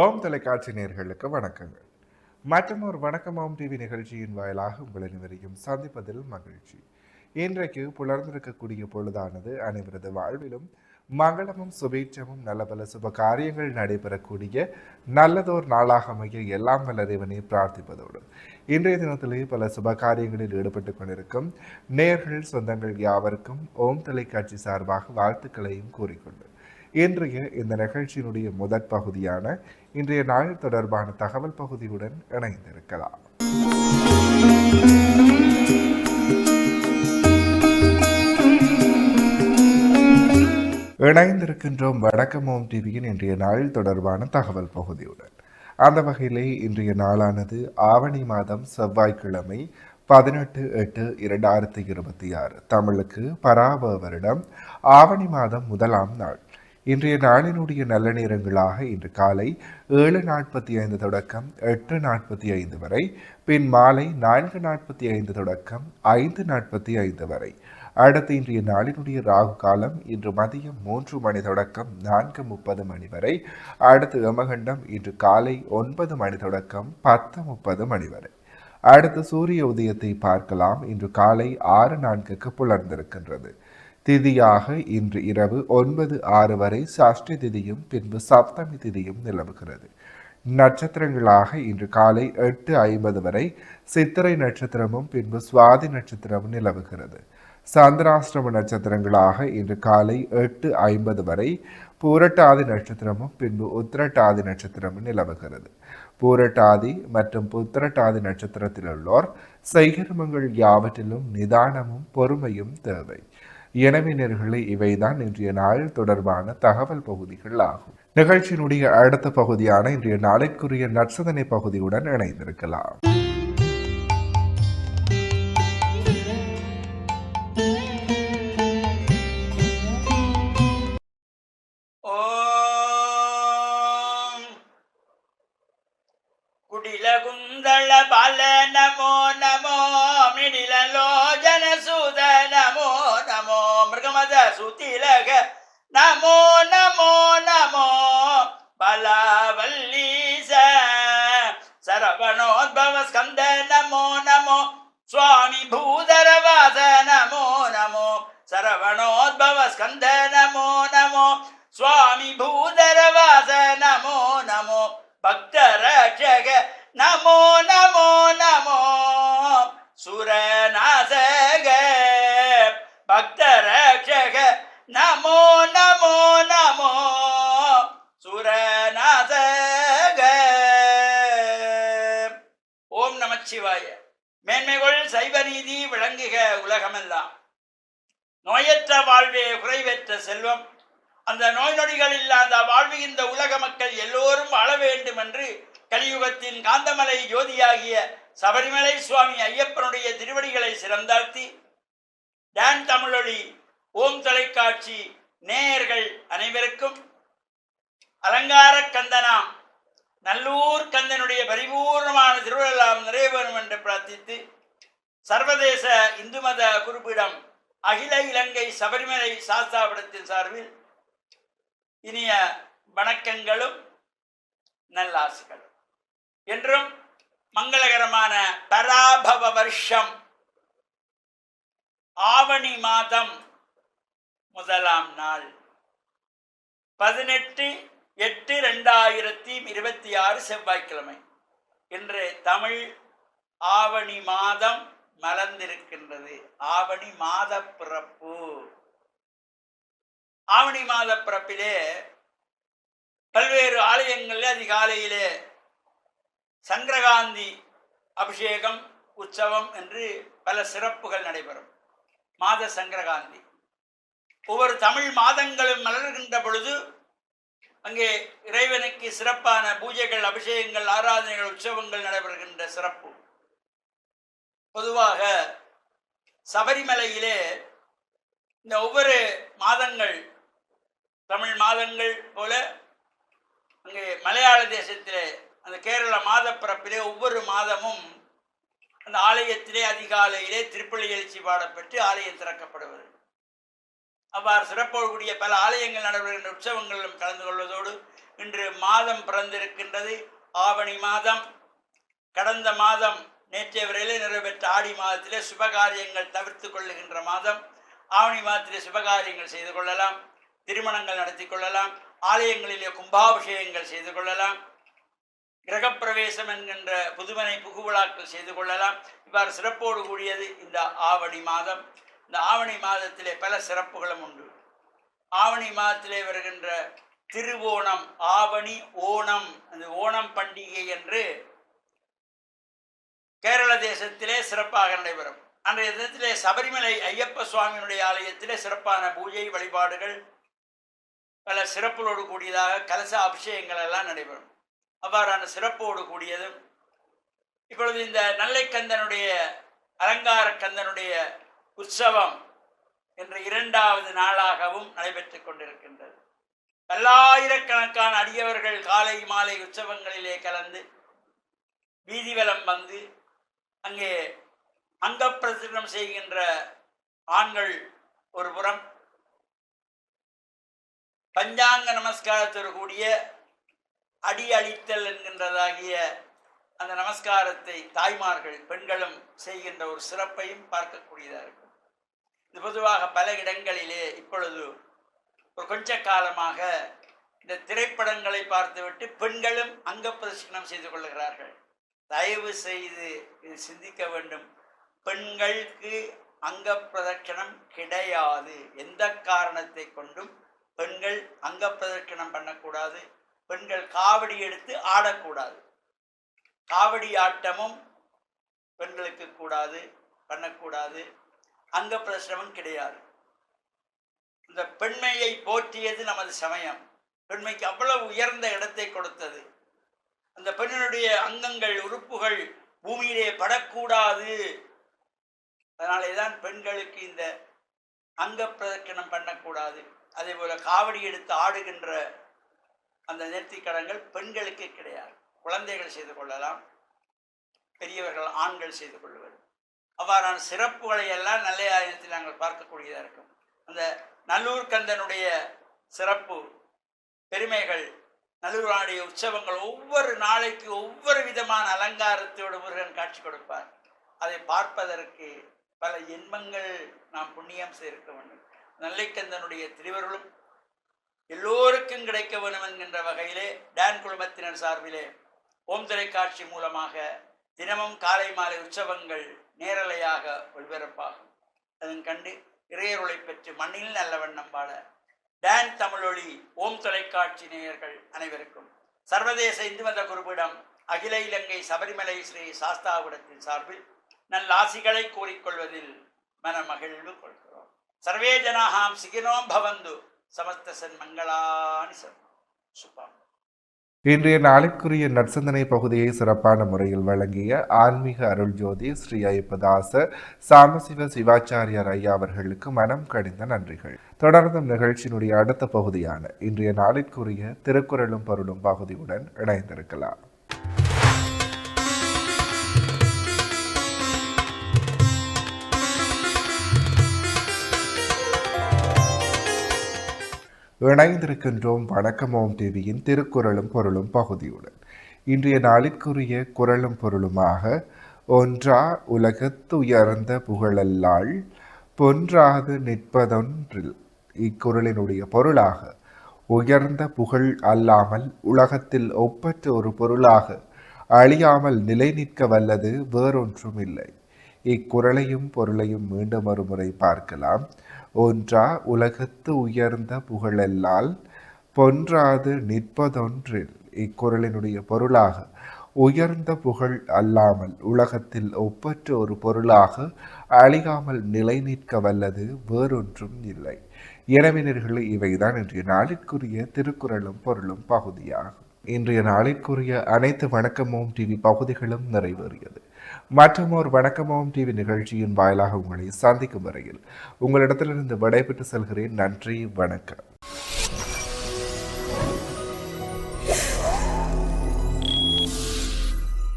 ஓம் தொலைக்காட்சி நேயர்களுக்கு வணக்கங்கள். மற்றும் ஒரு வணக்கம் ஓம் டிவி நிகழ்ச்சியின் வாயிலாக உங்கள் அனைவரையும் சந்திப்பதில் மகிழ்ச்சி. இன்றைக்கு புலர்ந்திருக்கக்கூடிய பொழுதானது அனைவரது வாழ்விலும் மங்களமும் சுபீட்சமும் நல்ல பல சுப காரியங்கள் நடைபெறக்கூடிய நல்லதோர் நாளாக அமைய எல்லாம் வல்ல இறைவனை பிரார்த்திப்பதோடு இன்றைய தினத்திலே பல சுப காரியங்களில் ஈடுபட்டு கொண்டிருக்கும் நேயர்கள் சொந்தங்கள் யாவருக்கும் ஓம் தொலைக்காட்சி சார்பாக வாழ்த்துக்களையும் கூறிக்கொண்டு இன்றைய இந்த நிகழ்ச்சியினுடைய முதற் பகுதியான இன்றைய நாள் தொடர்பான தகவல் பகுதியுடன் இணைந்திருக்கலாம். இணைந்திருக்கின்றோம் வணக்கம் ஓம் டிவியின் இன்றைய நாள் தொடர்பான தகவல் பகுதியுடன். அந்த வகையிலே இன்றைய நாளானது ஆவணி மாதம் செவ்வாய்க்கிழமை 18/8/2026 தமிழுக்கு பராப வருடம் ஆவணி மாதம் முதலாம் நாள். இன்றைய நாளினுடைய நல்ல நேரங்களாக இன்று காலை 7:45 தொடக்கம் 8:45 வரை, பின் மாலை 4:45 தொடக்கம் 5:45 வரை. அடுத்து இன்றைய நாளினுடைய ராகு காலம் இன்று மதியம் 3 மணி தொடக்கம் 4:30 மணி வரை. அடுத்து யமகண்டம் இன்று காலை 9 மணி தொடக்கம் 10:30 மணி வரை. அடுத்து சூரிய உதயத்தை பார்க்கலாம். இன்று காலை 6:04க்கு புலர்ந்திருக்கின்றது. திதியாக இன்று இரவு 9:06 வரை சஷ்டி திதியும் பின்பு சப்தமி திதியும் நிலவுகிறது. நட்சத்திரங்களாக இன்று காலை 8:50 வரை சித்திரை நட்சத்திரமும் பின்பு சுவாதி நட்சத்திரமும் நிலவுகிறது. சந்திராஷ்டிரம நட்சத்திரங்களாக இன்று காலை 8:50 வரை பூரட்டாதி நட்சத்திரமும் பின்பு உத்திரட்டாதி நட்சத்திரமும் நிலவுகிறது. பூரட்டாதி மற்றும் புத்திரட்டாதி நட்சத்திரத்தில் உள்ளோர் செய்கர்மங்கள் யாவற்றிலும் நிதானமும் பொறுமையும் தேவை. எனவே நேயர்களே, இவைதான் இன்றைய நாள் தொடர்பான தகவல் பகுதிகள் ஆகும். நிகழ்ச்சியினுடைய அடுத்த பகுதியான இன்றைய நாளைக்குரிய நற்சதனை பகுதியுடன் இணைந்திருக்கலாம். குடிலகுந்தள பால நமோ நமோ மிடிலோஜன சுத நமோ நமோ மிருகமத சுத்திலக நமோ நமோ நமோ பலவல்லீச சரவணோத்பவ ஸ்கந்த நமோ நமோ சுவாமி பூதரவாச நமோ நமோ சரவணோத்பவ ஸ்கந்த நமோ நமோ சுவாமி பூதரவாச நமோ நமோ பக்தரட்சக நமோ நமோ நமோ சுரநாசக பக்தரட்சக நமோ நமோ நமோ சுரநாசக. ஓம் நமச்சிவாய. மேன்மைகள் சைவ நீதி விளங்குக உலகமெல்லாம். நோயற்ற வாழ்வே குறைவற்ற செல்வம். அந்த நோய் நொடிகள் இல்லாத வாழ்வு இந்த உலக மக்கள் எல்லோரும் வாழ வேண்டும் என்று கலியுகத்தின் காந்தமலை ஜோதியாகிய சபரிமலை சுவாமி ஐயப்பனுடைய திருவடிகளை சிறந்தாழ்த்தி டான் தமிழொலி ஓம் தொலைக்காட்சி நேயர்கள் அனைவருக்கும் அலங்கார கந்தனாம் நல்லூர் கந்தனுடைய பரிபூர்ணமான திருவிழாம் நிறைவேறும் என்று பிரார்த்தித்து சர்வதேச இந்து மத குறிப்பிடம் அகில இலங்கை சபரிமலை சாஸ்தாபடத்தின் சார்பில் இனிய வணக்கங்களும் நல்லாசிகளும். என்றும் மங்களகரமான பராபவ வருஷம் ஆவணி மாதம் முதலாம் நாள் 18/8/2026 செவ்வாய்க்கிழமை. இன்று தமிழ் ஆவணி மாதம் மலர்ந்திருக்கின்றது. ஆவணி மாத பிறப்பு. ஆவணி மாத பிறப்பிலே பல்வேறு ஆலயங்களில் அதிகாலையிலே சங்கரகாந்தி அபிஷேகம் உற்சவம் என்று பல சிறப்புகள் நடைபெறும். மாத சங்கரகாந்தி ஒவ்வொரு தமிழ் மாதங்களும் மலர்கின்ற பொழுது அங்கே இறைவனுக்கு சிறப்பான பூஜைகள், அபிஷேகங்கள், ஆராதனைகள், உற்சவங்கள் நடைபெறுகின்ற சிறப்பு. பொதுவாக சபரிமலையிலே இந்த ஒவ்வொரு மாதங்கள் தமிழ் மாதங்கள் போல அங்கே மலையாள தேசத்திலே அந்த கேரள மாத பிறப்பிலே ஒவ்வொரு மாதமும் அந்த ஆலயத்திலே அதிகாலையிலே திருப்பள்ளி எழுச்சி பாடப்பட்டு ஆலயம் திறக்கப்படுவது. அவ்வாறு சிறப்போடு கூடிய பல ஆலயங்கள் நடைபெறுகின்ற உற்சவங்களிலும் கலந்து கொள்வதோடு இன்று மாதம் பிறந்திருக்கின்றது. ஆவணி மாதம். கடந்த மாதம் நேற்றைய வரையிலே நிறைவேற்ற ஆடி மாதத்திலே சுபகாரியங்கள் தவிர்த்து கொள்ளுகின்ற மாதம். ஆவணி மாதத்திலே சுபகாரியங்கள் செய்து கொள்ளலாம், திருமணங்கள் நடத்தி கொள்ளலாம், ஆலயங்களிலே கும்பாபிஷேகங்கள் செய்து கொள்ளலாம், கிரகப்பிரவேசம் என்கின்ற புதுமனை புகுவிழாக்கள் செய்து கொள்ளலாம். இவ்வாறு சிறப்போடு கூடியது இந்த ஆவணி மாதம். இந்த ஆவணி மாதத்திலே பல சிறப்புகளும் உண்டு. ஆவணி மாதத்திலே வருகின்ற திருவோணம், ஆவணி ஓணம், அந்த ஓணம் பண்டிகை என்று கேரள தேசத்திலே சிறப்பாக நடைபெறும். அன்றைய தினத்திலே சபரிமலை ஐயப்ப சுவாமியினுடைய ஆலயத்திலே சிறப்பான பூஜை வழிபாடுகள், பல சிறப்புகளோடு கூடியதாக கலச அபிஷேகங்கள் எல்லாம் நடைபெறும். அவ்வாறான சிறப்போடு கூடியதும் இப்பொழுது இந்த நல்லைக்கந்தனுடைய அலங்கார கந்தனுடைய உற்சவம் என்ற 2வது நாளாகவும் நடைபெற்றுக் கொண்டிருக்கின்றது. பல்லாயிரக்கணக்கான அடியவர்கள் காலை மாலை உற்சவங்களிலே கலந்து வீதிவலம் வந்து அங்கே அங்க பிரதட்சணம் செய்கின்ற ஆண்கள் ஒரு புறம், பஞ்சாங்க நமஸ்காரத்தோடு கூடிய அடி அளித்தல் என்கின்றதாகிய அந்த நமஸ்காரத்தை தாய்மார்கள் பெண்களும் செய்கின்ற ஒரு சிறப்பையும் பார்க்கக்கூடியதாக இருக்கும். இது பொதுவாக பல இடங்களிலே இப்பொழுது ஒரு கொஞ்ச காலமாக இந்த திரைப்படங்களை பார்த்துவிட்டு பெண்களும் அங்க பிரதட்சணம் செய்து கொள்ளுகிறார்கள். தயவு செய்து இது சிந்திக்க வேண்டும். பெண்களுக்கு அங்க பிரதட்சணம் கிடையாது. எந்த காரணத்தை கொண்டும் பெண்கள் அங்க பிரதட்சணம் பண்ணக்கூடாது. பெண்கள் காவடி எடுத்து ஆடக்கூடாது. காவடி ஆட்டமும் பெண்களுக்கு கூடாது, பண்ணக்கூடாது. அங்க பிரதட்சணமும் கிடையாது. இந்த பெண்மையை போற்றியது நமது சமயம். பெண்மைக்கு அவ்வளவு உயர்ந்த இடத்தை கொடுத்தது. அந்த பெண்ணினுடைய அங்கங்கள், உறுப்புகள் பூமியிலே படக்கூடாது. அதனாலே தான் பெண்களுக்கு இந்த அங்க பிரதட்சணம் பண்ணக்கூடாது. அதே போல காவடி எடுத்து ஆடுகின்ற அந்த நேர்த்திக்கடன்கள் பெண்களுக்கு கிடையாது. குழந்தைகள் செய்து கொள்ளலாம், பெரியவர்கள் ஆண்கள் செய்து கொள்வது. அவ்வாறான சிறப்புகளை எல்லாம் நல்ல ஆயத்தில் நாங்கள் பார்க்கக்கூடியதாக இருக்கும். அந்த நல்லூர் கந்தனுடைய சிறப்பு பெருமைகள், நல்லூரானுடைய உற்சவங்கள், ஒவ்வொரு நாளைக்கு ஒவ்வொரு விதமான அலங்காரத்தோடு முருகன் காட்சி கொடுப்பார். அதை பார்ப்பதற்கு பல இன்பங்கள் நாம் புண்ணியம் சேர்க்க வேண்டும். நல்லைக்கந்தனுடைய திருவருளும் எல்லோருக்கும் கிடைக்க வேண்டும் என்கின்ற வகையிலே டான் குழுமத்தினர் சார்பிலே ஓம் தொலைக்காட்சி மூலமாக தினமும் காலை மாலை உற்சவங்கள் நேரலையாக ஒளிபரப்பாகும். அதன் கண்டு இறையருளை பெற்று மண்ணில் நல்ல வண்ணம் வாழ டான் தமிழொலி ஓம் தொலைக்காட்சி நேயர்கள் அனைவருக்கும் சர்வதேச இந்து மத குருபிடம் அகில இலங்கை சபரிமலை ஸ்ரீ சாஸ்தாவிடத்தின் சார்பில் நல்லாசிகளை கூறிக்கொள்வதில் மன மகிழ்வு கொள்கிறோம். சர்வே ஜனாஹாம் சிகினோம் பவந்து சமஸ்த சன்மங்களானி சுபம். இன்றைய நாளுக்குரிய நற்சிந்தனை பகுதியை சிறப்பான முறையில் வழங்கிய ஆன்மீக அருள் ஜோதி ஸ்ரீ ஐயப்பதாச சாமசிவ சிவாச்சாரியார் ஐயா அவர்களுக்கு மனம் கடிந்த நன்றிகள். தொடர்ந்தும் நிகழ்ச்சியினுடைய அடுத்த பகுதியான இன்றைய நாளுக்குரிய திருக்குறளும் பொருளும் பகுதியுடன் இணைந்திருக்கலாம். இணைந்திருக்கின்றோம் வணக்கம் ஓம் டிவியின் திருக்குறளும் பொருளும் பகுதியுடன். இன்றைய நாளிற்குரிய குறளும் பொருளுமாக, ஒன்றா உலகத்து உயர்ந்த புகழல்லால் பொன்றாது நிற்பதொன்றில். இக்குறளினுடைய பொருளாக, உயர்ந்த புகழ் அல்லாமல் உலகத்தில் ஒப்பற்ற ஒரு பொருளாக அழியாமல் நிலை நிற்க வல்லது வேறொன்றும் இல்லை. இக்குறளையும் பொருளையும் மீண்டும் ஒரு முறை பார்க்கலாம். ஒன்றா உலகத்து உயர்ந்த புகழெல்லால் பொன்றாது நிற்பதொன்றில். இக்குறளினுடைய பொருளாக, உயர்ந்த புகழ் அல்லாமல் உலகத்தில் ஒப்பற்ற ஒரு பொருளாக அழியாமல் நிலை நிற்க வல்லது வேறொன்றும் இல்லை. எனவே இவைதான் இன்றைய நாளிற்குரிய திருக்குறளும் பொருளும் பகுதியாகும். இன்றைய நாளிற்குரிய அனைத்து வணக்கமோம் டிவி பகுதிகளும் நிறைவேறியது. மற்றொரு வணக்கமோம் டிவி நிகழ்ச்சியின் வாயிலாக உங்களை சந்திக்கும் வரையில் உங்களிடத்திலிருந்து விடைபெற்று செல்கிறேன். நன்றி, வணக்கம்.